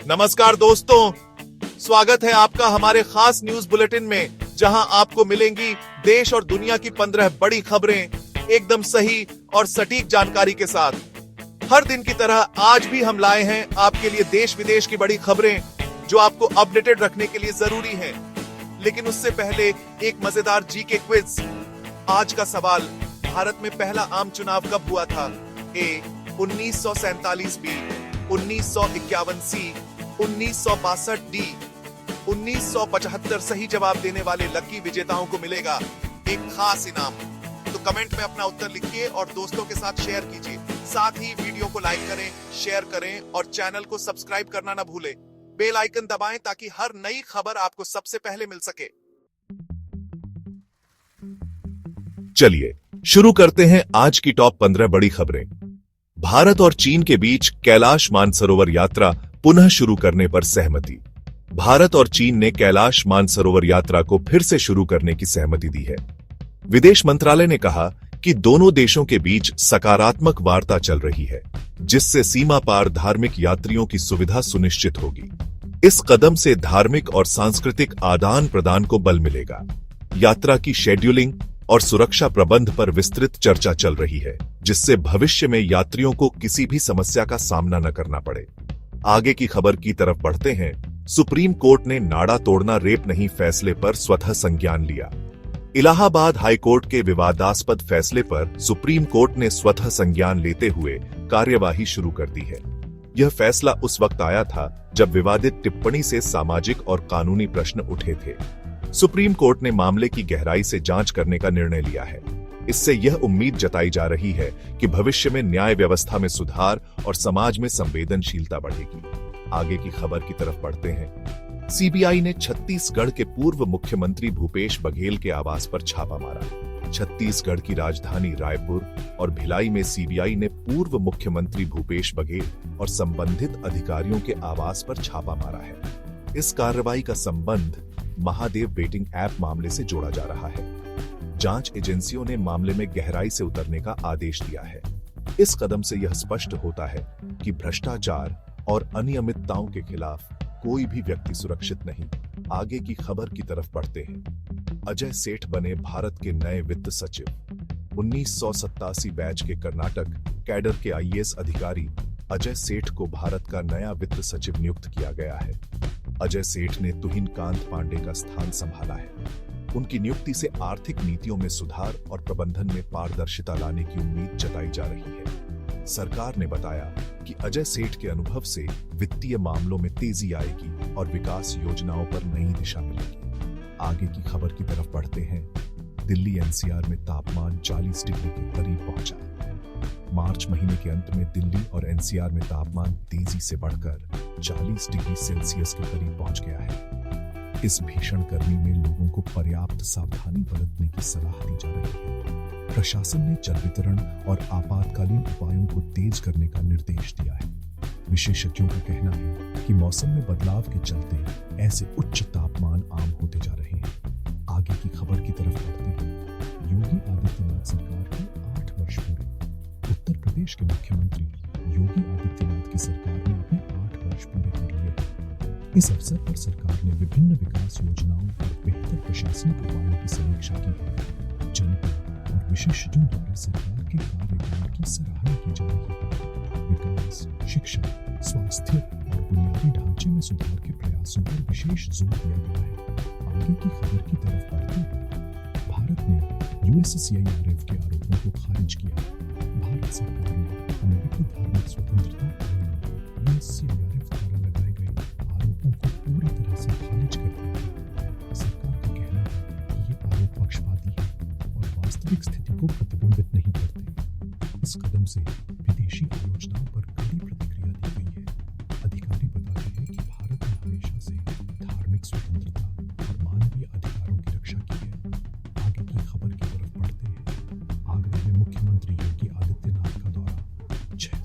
नमस्कार दोस्तों, स्वागत है आपका हमारे खास न्यूज बुलेटिन में, जहां आपको मिलेंगी देश और दुनिया की 15 बड़ी खबरें एकदम सही और सटीक जानकारी के साथ। हर दिन की तरह आज भी हम लाए हैं आपके लिए देश विदेश की बड़ी खबरें जो आपको अपडेटेड रखने के लिए जरूरी हैं। लेकिन उससे पहले एक मजेदार जीके क्विज। आज का सवाल, भारत में पहला आम चुनाव कब हुआ था? ए 1947, बी 1951, सी 1962, डी 1975। सही जवाब देने वाले लकी विजेताओं को मिलेगा एक खास इनाम। तो कमेंट में अपना उत्तर लिखिए और दोस्तों के साथ शेयर कीजिए। साथ ही वीडियो को लाइक करें, शेयर करें और चैनल को सब्सक्राइब करना ना भूलें। बेल आइकन दबाएं ताकि हर नई खबर आपको सबसे पहले मिल सके। चलिए शुरू करते हैं आज की टॉप 15 बड़ी खबरें। भारत और चीन के बीच कैलाश मानसरोवर यात्रा पुनः शुरू करने पर सहमति। भारत और चीन ने कैलाश मानसरोवर यात्रा को फिर से शुरू करने की सहमति दी है। विदेश मंत्रालय ने कहा कि दोनों देशों के बीच सकारात्मक वार्ता चल रही है, जिससे सीमा पार धार्मिक यात्रियों की सुविधा सुनिश्चित होगी। इस कदम से धार्मिक और सांस्कृतिक आदान प्रदान को बल मिलेगा। यात्रा की शेड्यूलिंग और सुरक्षा प्रबंध पर विस्तृत चर्चा चल रही है, जिससे भविष्य में यात्रियों को किसी भी समस्या का सामना न करना पड़े। आगे की खबर की तरफ बढ़ते हैं। सुप्रीम कोर्ट ने नाड़ा तोड़ना रेप नहीं फैसले पर स्वतः संज्ञान लिया। इलाहाबाद हाईकोर्ट के विवादास्पद फैसले पर सुप्रीम कोर्ट ने स्वतः संज्ञान लेते हुए कार्यवाही शुरू कर दी है। यह फैसला उस वक्त आया था जब विवादित टिप्पणी से सामाजिक और कानूनी प्रश्न उठे थे। सुप्रीम कोर्ट ने मामले की गहराई से जांच करने का निर्णय लिया है। इससे यह उम्मीद जताई जा रही है कि भविष्य में न्याय व्यवस्था में सुधार और समाज में संवेदनशीलता बढ़ेगी। आगे की खबर की तरफ बढ़ते हैं। सीबीआई ने छत्तीसगढ़ के पूर्व मुख्यमंत्री भूपेश बघेल के आवास पर छापा मारा। छत्तीसगढ़ की राजधानी रायपुर और भिलाई में सीबीआई ने पूर्व मुख्यमंत्री भूपेश बघेल और संबंधित अधिकारियों के आवास पर छापा मारा है। इस कार्रवाई का संबंध महादेव बेटिंग ऐप मामले से जोड़ा जा रहा है। जांच एजेंसियों ने मामले में गहराई से उतरने का आदेश दिया है। इस कदम से यह स्पष्ट होता है कि भ्रष्टाचार और अनियमितताओं के खिलाफ कोई भी व्यक्ति सुरक्षित नहीं। आगे की खबर की तरफ बढ़ते हैं। अजय सेठ बने भारत के नए वित्त सचिव। 1987 बैच के कर्नाटक कैडर के आईएएस अधिकारी अजय सेठ को भारत का नया वित्त सचिव नियुक्त किया गया है। अजय सेठ ने तुहिन कांत पांडे का स्थान संभाला है। उनकी नियुक्ति से आर्थिक नीतियों में सुधार और प्रबंधन में पारदर्शिता लाने की उम्मीद जताई जा रही है। सरकार ने बताया कि अजय सेठ के अनुभव से वित्तीय मामलों में तेजी आएगी और विकास योजनाओं पर नई दिशा मिलेगी। आगे की खबर की तरफ बढ़ते हैं। दिल्ली एनसीआर में तापमान 40 डिग्री के करीब पहुंचा। मार्च महीने के अंत में दिल्ली और एनसीआर में तापमान तेजी से बढ़कर 40 डिग्री सेल्सियस के करीब पहुंच गया है। इस भीषण गर्मी में लोगों को पर्याप्त सावधानी बरतने की सलाह दी जा रही है। प्रशासन ने जल वितरण और आपातकालीन उपायों को तेज करने का निर्देश दिया है। विशेषज्ञों का कहना है कि मौसम में बदलाव के चलते ऐसे उच्च तापमान आम होते जा रहे हैं। आगे की खबर की तरफ बढ़ते हैं। योगी आदित्यनाथ सरकार के 8 वर्ष पूरे। उत्तर प्रदेश के मुख्यमंत्री योगी आदित्यनाथ की सरकार ने अपने 8 वर्ष पूरे कर लिए हैं। इस अवसर पर सरकार ने विभिन्न विकास योजनाओं और बेहतर प्रशासनिक उपायों की समीक्षा की है। जनता और विशेषज्ञों द्वारा सरकार के कार्यकाल की सराहना की जा रही है। विकास, शिक्षा, स्वास्थ्य और बुनियादी ढांचे में सुधार के प्रयासों पर विशेष जोर दिया गया है। आगे की खबर की तरफ बढ़ते हैं। भारत ने यूएससीआईआरएफ के आरोपों को खारिज किया। भारत सरकार ने अमेरिकी धार्मिक स्वतंत्रता आयोग यूएससीआईआरएफ द्वारा लगाए गए आरोपों को पूरी तरह से खारिज कर दिया है। सरकार का कहना है कि ये आरोप पक्षपाती है और वास्तविक स्थिति को प्रतिबिंबित नहीं करते। इस कदम से विदेशी आलोचनाओं पर कड़ी प्रतिक्रिया दी गई है। अधिकारी बताते हैं कि भारत ने हमेशा से धार्मिक स्वतंत्रता और मानवीय अधिकारों की रक्षा की है। आगे की खबर की तरफ बढ़ते हैं। आगरा में मुख्यमंत्री योगी आदित्यनाथ का दौरा। 6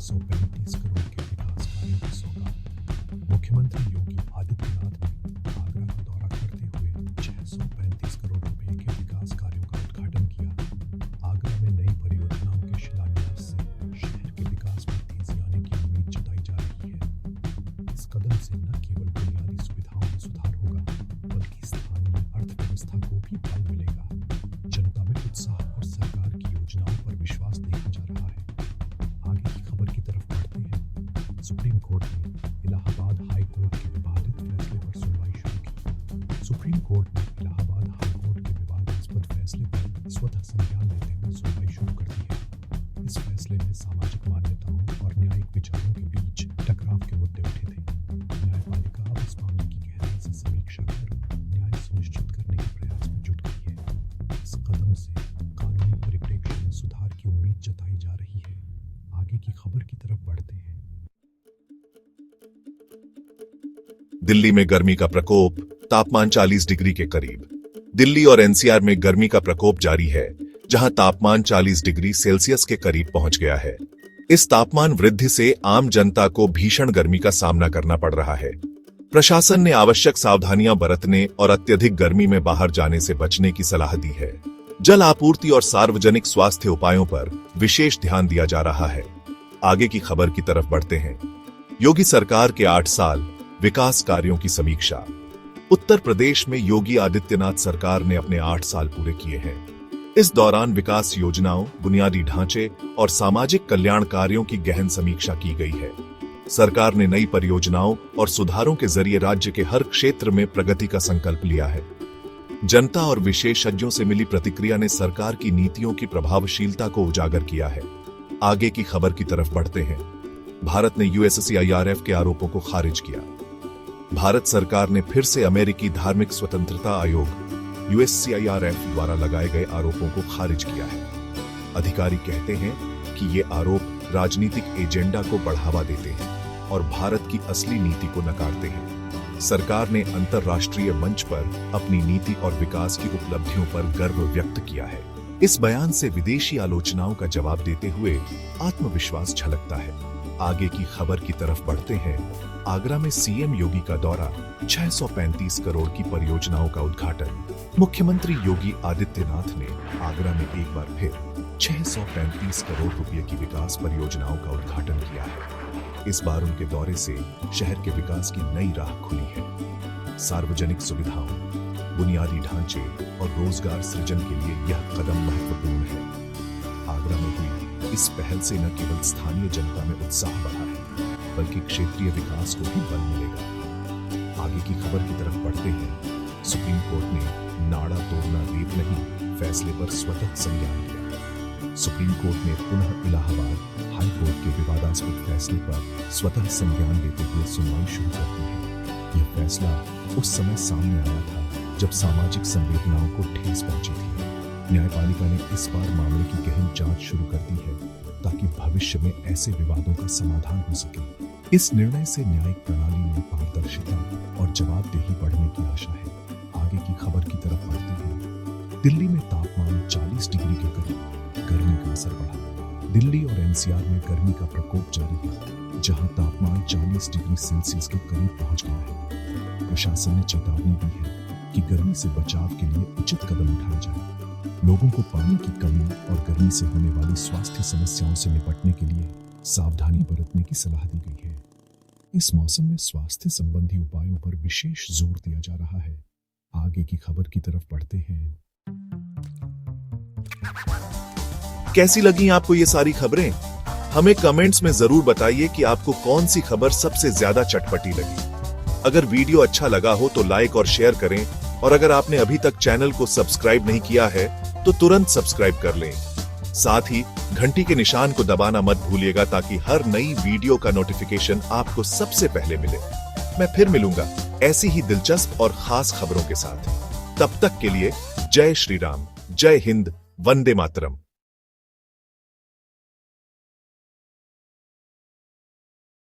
कदम से न केवल बुनियादी सुविधाओं में सुधार होगा बल्कि स्थानीय अर्थव्यवस्था को भी बल मिलेगा। जनता में उत्साह और सरकार की योजनाओं पर विश्वास देखा जा रहा है। आगे की खबर की तरफ बढ़ते हैं। सुप्रीम कोर्ट ने इलाहाबाद हाई कोर्ट के विवादित फैसले पर सुनवाई शुरू की। सुप्रीम कोर्ट ने इलाहाबाद हाई कोर्ट के विवादास्पद फैसले पर स्वतः संज्ञान लेते हुए सुनवाई शुरू कर दी है। इस फैसले में सामाजिक मान्यताओं और न्यायिक विचारों के बीच टकराव के मुद्दे उठे थे। न्यायपालिका अब इस मामले की गहराई से समीक्षा कर न्याय सुनिश्चित करने के प्रयास में जुट गई है। इस कदम से कानूनी परिप्रेक्ष्य में सुधार की उम्मीद जताई जा रही है। आगे की खबर की तरफ बढ़ते हैं। दिल्ली में गर्मी का प्रकोप, तापमान 40 डिग्री के करीब। दिल्ली और एनसीआर में गर्मी का प्रकोप जारी है, जहां तापमान 40 डिग्री सेल्सियस के करीब पहुंच गया है। इस तापमान वृद्धि से आम जनता को भीषण गर्मी का सामना करना पड़ रहा है। प्रशासन ने आवश्यक सावधानियां बरतने और अत्यधिक गर्मी में बाहर जाने से बचने की सलाह दी है। जल आपूर्ति और सार्वजनिक स्वास्थ्य उपायों पर विशेष ध्यान दिया जा रहा है। आगे की खबर की तरफ बढ़ते हैं। योगी सरकार के 8 साल विकास कार्यों की समीक्षा। उत्तर प्रदेश में योगी आदित्यनाथ सरकार ने अपने 8 साल पूरे किए हैं। इस दौरान विकास योजनाओं, बुनियादी ढांचे और सामाजिक कल्याण कार्यों की गहन समीक्षा की गई है। सरकार ने नई परियोजनाओं और सुधारों के जरिए राज्य के हर क्षेत्र में प्रगति का संकल्प लिया है। जनता और विशेषज्ञों से मिली प्रतिक्रिया ने सरकार की नीतियों की प्रभावशीलता को उजागर किया है। आगे की खबर की तरफ बढ़ते हैं। भारत ने यूएससीआईआरएफ के आरोपों को खारिज किया। भारत सरकार ने फिर से अमेरिकी धार्मिक स्वतंत्रता आयोग यूएससीआईआरएफ द्वारा लगाए गए आरोपों को खारिज किया है। अधिकारी कहते हैं कि ये आरोप राजनीतिक एजेंडा को बढ़ावा देते हैं और भारत की असली नीति को नकारते हैं। सरकार ने अंतर्राष्ट्रीय मंच पर अपनी नीति और विकास की उपलब्धियों पर गर्व व्यक्त किया है। इस बयान से विदेशी आलोचनाओं का जवाब देते हुए आत्मविश्वास झलकता है। आगे की खबर की तरफ बढ़ते हैं। आगरा में सीएम योगी का दौरा, 635 करोड़ की परियोजनाओं का उद्घाटन। मुख्यमंत्री योगी आदित्यनाथ ने आगरा में एक बार फिर 635 करोड़ रुपए की विकास परियोजनाओं का उद्घाटन किया है। इस बार उनके दौरे से शहर के विकास की नई राह खुली है। सार्वजनिक सुविधाओं, बुनियादी ढांचे और रोजगार सृजन के लिए यह कदम महत्वपूर्ण है। आगरा में हुई इस पहल से न केवल स्थानीय जनता में उत्साह बढ़ा है, बल्कि क्षेत्रीय विकास को भी बल मिलेगा। आगे की खबर की तरफ बढ़ते हैं। सुप्रीम कोर्ट ने नाड़ा तोड़ना रेप नहीं फैसले पर स्वतः संज्ञान लिया। सुप्रीम कोर्ट ने पुनः इलाहाबाद हाई कोर्ट के विवादास्पद फैसले पर स्वतः संज्ञान लेते हुए सुनवाई शुरू कर दी है। यह फैसला उस समय सामने आया था जब सामाजिक संवेदनाओं को ठेस पहुंची थी। न्यायपालिका ने इस बार मामले की गहन जांच शुरू कर दी है ताकि भविष्य में ऐसे विवादों का समाधान हो सके। इस निर्णय से न्यायिक प्रणाली में पारदर्शिता और जवाबदेही बढ़ने की आशा है। आगे की खबर की तरफ बढ़ते हैं। दिल्ली में तापमान 40 डिग्री के करीब, गर्मी का असर बढ़ा। दिल्ली और एनसीआर में गर्मी का प्रकोप जारी है, जहां तापमान 40 डिग्री सेल्सियस के करीब पहुंच गया है। प्रशासन ने चेतावनी दी है कि गर्मी से बचाव के लिए उचित कदम उठाए जाए। लोगों को पानी की कमी और गर्मी से होने वाली स्वास्थ्य समस्याओं से निपटने के लिए सावधानी बरतने की सलाह दी गई है। इस मौसम में स्वास्थ्य संबंधी उपायों पर विशेष जोर दिया जा रहा है। आगे की खबर की तरफ बढ़ते हैं। कैसी लगी आपको ये सारी खबरें? हमें कमेंट्स में जरूर बताइए कि आपको कौन सी खबर सबसे ज्यादा चटपटी लगी। अगर वीडियो अच्छा लगा हो तो लाइक और शेयर करें, और अगर आपने अभी तक चैनल को सब्सक्राइब नहीं किया है तो तुरंत सब्सक्राइब कर लें। साथ ही घंटी के निशान को दबाना मत भूलिएगा ताकि हर नई वीडियो का नोटिफिकेशन आपको सबसे पहले मिले। मैं फिर मिलूंगा ऐसी ही दिलचस्प और खास खबरों के साथ। तब तक के लिए जय श्री राम, जय हिंद, वंदे मातरम।